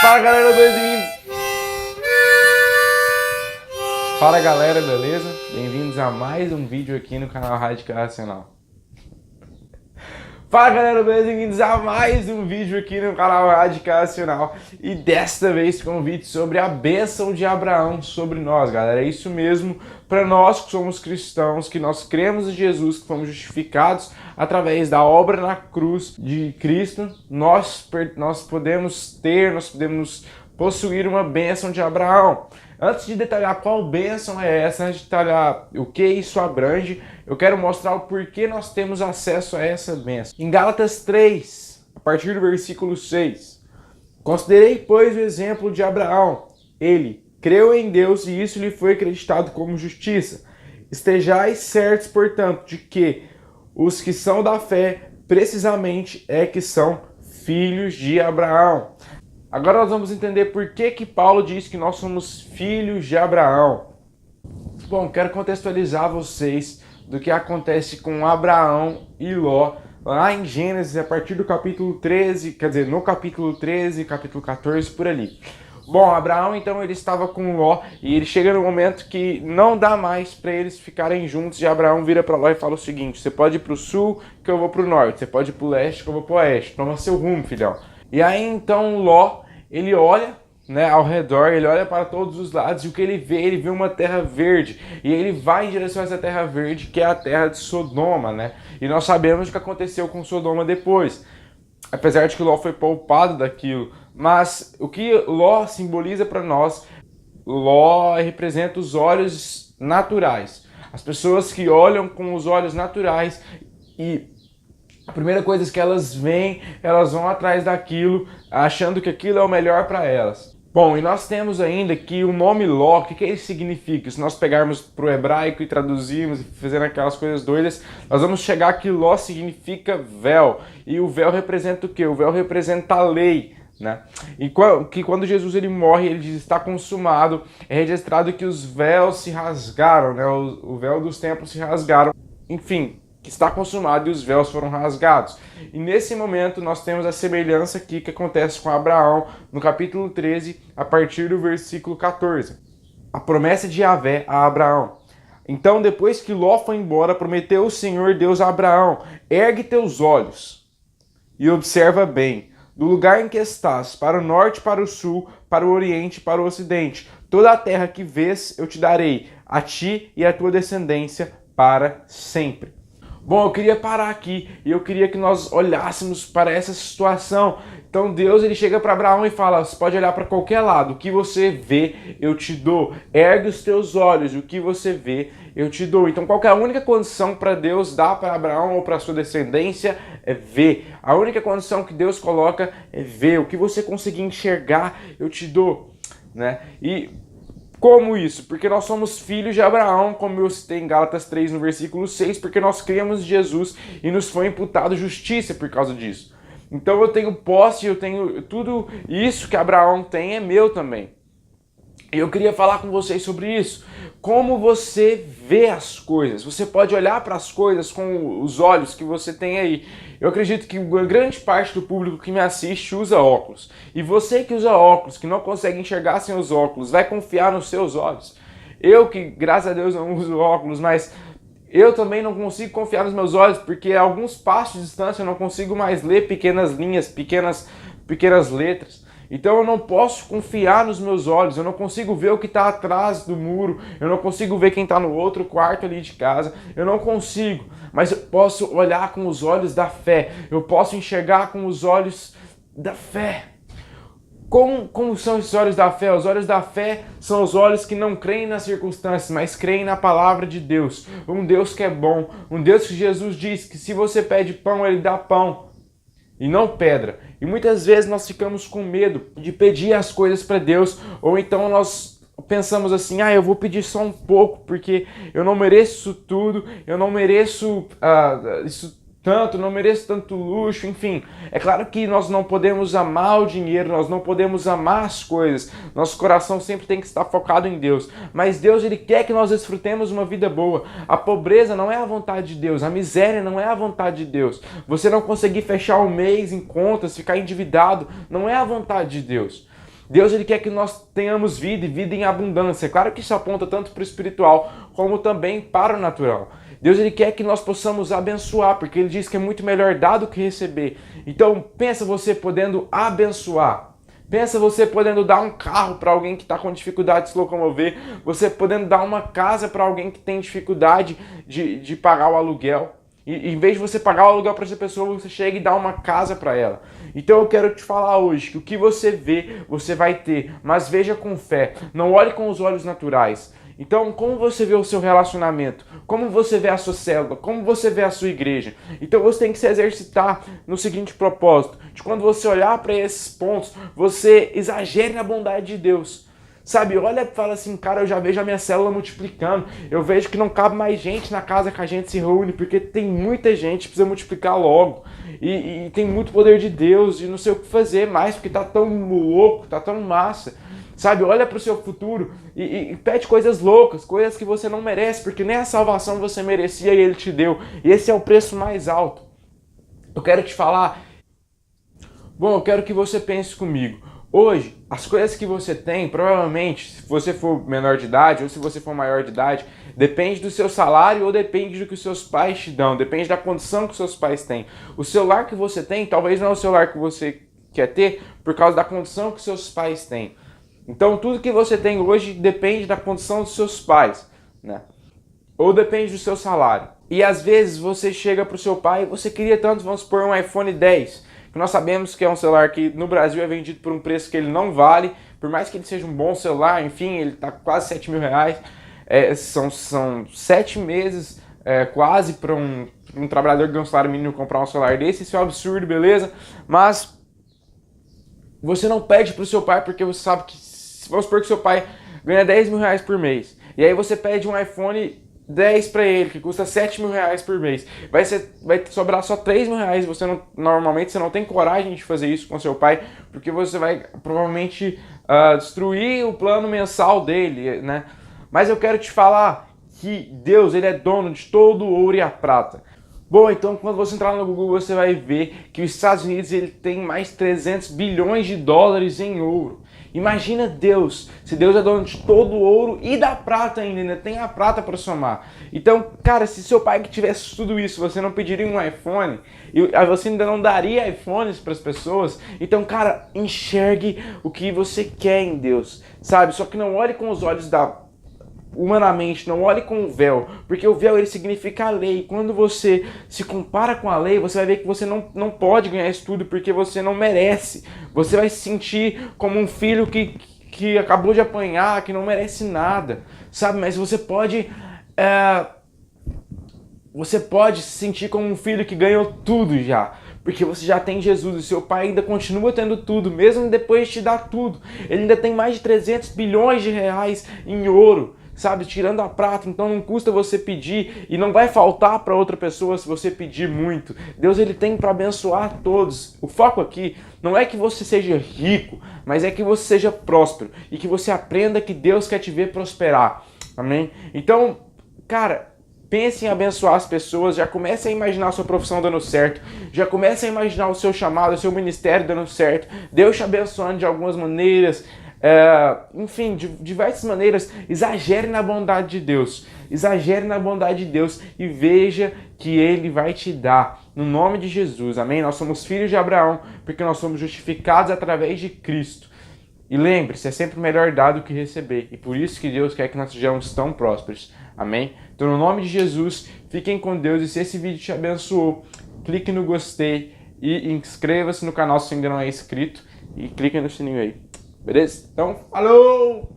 Fala galera, bem-vindos! Fala galera, beleza? Bem-vindos a mais um vídeo aqui no canal Radical Racional. Fala galera, bem-vindos a mais um vídeo aqui no canal Radical Racional. E desta vez com um vídeo sobre a bênção de Abraão sobre nós, galera. É isso mesmo, para nós que somos cristãos, que nós cremos em Jesus, que fomos justificados através da obra na cruz de Cristo, nós podemos possuir uma bênção de Abraão. Antes de detalhar qual bênção é essa, antes de detalhar o que isso abrange, eu quero mostrar o porquê nós temos acesso a essa bênção. Em Gálatas 3, a partir do versículo 6, considerei, pois, o exemplo de Abraão. Ele creu em Deus e isso lhe foi acreditado como justiça. Estejais certos, portanto, de que os que são da fé, precisamente, é que são filhos de Abraão. Agora nós vamos entender por que Paulo diz que nós somos filhos de Abraão. Bom, quero contextualizar vocês do que acontece com Abraão e Ló, lá em Gênesis, a partir do capítulo 13, quer dizer, no capítulo 13, capítulo 14, por ali. Bom, Abraão, então, ele estava com Ló e ele chega no momento que não dá mais para eles ficarem juntos e Abraão vira para Ló e fala o seguinte: você pode ir para o sul que eu vou para o norte, você pode ir para o leste que eu vou para o oeste, toma seu rumo, filhão. E aí, então, Ló, ele olha, né, ao redor, ele olha para todos os lados e o que ele vê uma terra verde. E ele vai em direção a essa terra verde, que é a terra de Sodoma, né? E nós sabemos o que aconteceu com Sodoma depois. Apesar de que Ló foi poupado daquilo. Mas o que Ló simboliza para nós, Ló representa os olhos naturais. As pessoas que olham com os olhos naturais e a primeira coisa que elas veem, elas vão atrás daquilo, achando que aquilo é o melhor para elas. Bom, e nós temos ainda que o nome Ló, o que ele significa? Se nós pegarmos para o hebraico e traduzirmos e fazendo aquelas coisas doidas, nós vamos chegar que Ló significa véu. E o véu representa o quê? O véu representa a lei, né? E que quando Jesus ele morre, ele diz está consumado, é registrado que os véus se rasgaram, né? O véu dos templos se rasgaram. Enfim, que está consumado e os véus foram rasgados. E nesse momento nós temos a semelhança aqui que acontece com Abraão no capítulo 13, a partir do versículo 14. A promessa de Yahvé a Abraão. Então, depois que Ló foi embora, prometeu o Senhor Deus a Abraão: ergue teus olhos e observa bem, do lugar em que estás, para o norte, para o sul, para o oriente, para o ocidente. Toda a terra que vês eu te darei, a ti e à tua descendência para sempre. Bom, eu queria parar aqui e eu queria que nós olhássemos para essa situação. Então Deus ele chega para Abraão e fala: você pode olhar para qualquer lado, o que você vê eu te dou. Ergue os teus olhos, o que você vê eu te dou. Então qual que é a única condição para Deus dar para Abraão ou para sua descendência? É ver. A única condição que Deus coloca é ver. O que você conseguir enxergar eu te dou, né? E como isso? Porque nós somos filhos de Abraão, como eu citei em Gálatas 3, no versículo 6, porque nós cremos em Jesus e nos foi imputado justiça por causa disso. Então eu tenho posse, eu tenho tudo isso que Abraão tem é meu também. E eu queria falar com vocês sobre isso. Como você vê as coisas. Você pode olhar para as coisas com os olhos que você tem aí. Eu acredito que grande parte do público que me assiste usa óculos. E você que usa óculos, que não consegue enxergar sem os óculos, vai confiar nos seus olhos. Eu que, graças a Deus, não uso óculos, mas eu também não consigo confiar nos meus olhos, porque a alguns passos de distância eu não consigo mais ler pequenas linhas, pequenas letras. Então eu não posso confiar nos meus olhos, eu não consigo ver o que está atrás do muro, eu não consigo ver quem está no outro quarto ali de casa, eu não consigo, mas eu posso olhar com os olhos da fé, eu posso enxergar com os olhos da fé. Como são esses olhos da fé? Os olhos da fé são os olhos que não creem nas circunstâncias, mas creem na palavra de Deus. Um Deus que é bom, um Deus que Jesus diz que se você pede pão, Ele dá pão e não pedra. E muitas vezes nós ficamos com medo de pedir as coisas para Deus, ou então nós pensamos assim: eu vou pedir só um pouco, porque eu não mereço tudo, eu não mereço isso tanto, não mereço tanto luxo, enfim. É claro que nós não podemos amar o dinheiro, nós não podemos amar as coisas, nosso coração sempre tem que estar focado em Deus, mas Deus ele quer que nós desfrutemos uma vida boa. A pobreza não é a vontade de Deus, a miséria não é a vontade de Deus, você não conseguir fechar o mês em contas, ficar endividado, não é a vontade de Deus. Deus ele quer que nós tenhamos vida e vida em abundância. Claro que isso aponta tanto para o espiritual como também para o natural. Deus ele quer que nós possamos abençoar, porque ele diz que é muito melhor dar do que receber. Então pensa você podendo abençoar. Pensa você podendo dar um carro para alguém que está com dificuldade de se locomover, você podendo dar uma casa para alguém que tem dificuldade de pagar o aluguel. E em vez de você pagar o aluguel para essa pessoa, você chega e dá uma casa para ela. Então eu quero te falar hoje que o que você vê, você vai ter, mas veja com fé. Não olhe com os olhos naturais. Então, como você vê o seu relacionamento? Como você vê a sua célula? Como você vê a sua igreja? Então, você tem que se exercitar no seguinte propósito: de quando você olhar para esses pontos, você exagere na bondade de Deus. Sabe, olha e fala assim, cara, eu já vejo a minha célula multiplicando, eu vejo que não cabe mais gente na casa que a gente se reúne, porque tem muita gente, precisa multiplicar logo, e tem muito poder de Deus, e não sei o que fazer mais, porque tá tão louco, tá tão massa. Sabe, olha para o seu futuro e pede coisas loucas, coisas que você não merece, porque nem a salvação você merecia e Ele te deu, e esse é o preço mais alto. Eu quero te falar, eu quero que você pense comigo. Hoje, as coisas que você tem, provavelmente, se você for menor de idade ou se você for maior de idade, depende do seu salário ou depende do que os seus pais te dão, depende da condição que os seus pais têm. O celular que você tem, talvez não é o celular que você quer ter por causa da condição que os seus pais têm. Então, tudo que você tem hoje depende da condição dos seus pais, né? Ou depende do seu salário. E às vezes você chega para o seu pai e você queria tanto, vamos supor, um iPhone 10, que nós sabemos que é um celular que no Brasil é vendido por um preço que ele não vale, por mais que ele seja um bom celular, enfim, ele está quase 7 mil reais, são 7 meses quase para um trabalhador que ganha um salário mínimo comprar um celular desse, isso é um absurdo, beleza? Mas você não pede para o seu pai porque você sabe que, vamos supor que seu pai ganha 10 mil reais por mês, e aí você pede um iPhone 10 para ele, que custa 7 mil reais por mês. Vai sobrar só 3 mil reais. Normalmente você não tem coragem de fazer isso com seu pai, porque você vai provavelmente destruir o plano mensal dele, né? Mas eu quero te falar que Deus, ele é dono de todo o ouro e a prata. Bom, então quando você entrar no Google, você vai ver que os Estados Unidos ele tem mais 300 bilhões de dólares em ouro. Imagina Deus, se Deus é dono de todo o ouro e da prata ainda tem a prata para somar. Então, cara, se seu pai que tivesse tudo isso, você não pediria um iPhone, e você ainda não daria iPhones para as pessoas. Então, cara, enxergue o que você quer em Deus, sabe? Só que não olhe com os olhos humanamente, não olhe com o véu, porque o véu ele significa a lei. Quando você se compara com a lei, você vai ver que você não pode ganhar isso tudo porque você não merece. Você vai se sentir como um filho que acabou de apanhar, que não merece nada, sabe? Mas você pode se sentir como um filho que ganhou tudo já, porque você já tem Jesus e seu pai ainda continua tendo tudo, mesmo depois de te dar tudo. Ele ainda tem mais de 300 bilhões de reais em ouro, sabe, tirando a prata, então não custa você pedir e não vai faltar para outra pessoa se você pedir muito. Deus ele tem para abençoar todos. O foco aqui não é que você seja rico, mas é que você seja próspero e que você aprenda que Deus quer te ver prosperar. Amém? Então, cara, pense em abençoar as pessoas, já comece a imaginar a sua profissão dando certo, já comece a imaginar o seu chamado, o seu ministério dando certo, Deus te abençoando de algumas maneiras. Enfim, de diversas maneiras. Exagere na bondade de Deus, exagere na bondade de Deus e veja que Ele vai te dar, no nome de Jesus, amém? Nós somos filhos de Abraão porque nós somos justificados através de Cristo. E lembre-se, é sempre melhor dar do que receber, e por isso que Deus quer que nós sejamos tão prósperos, amém? Então, no nome de Jesus, fiquem com Deus, e se esse vídeo te abençoou, clique no gostei e inscreva-se no canal se ainda não é inscrito, e clique no sininho aí. Beleza? Então, falou!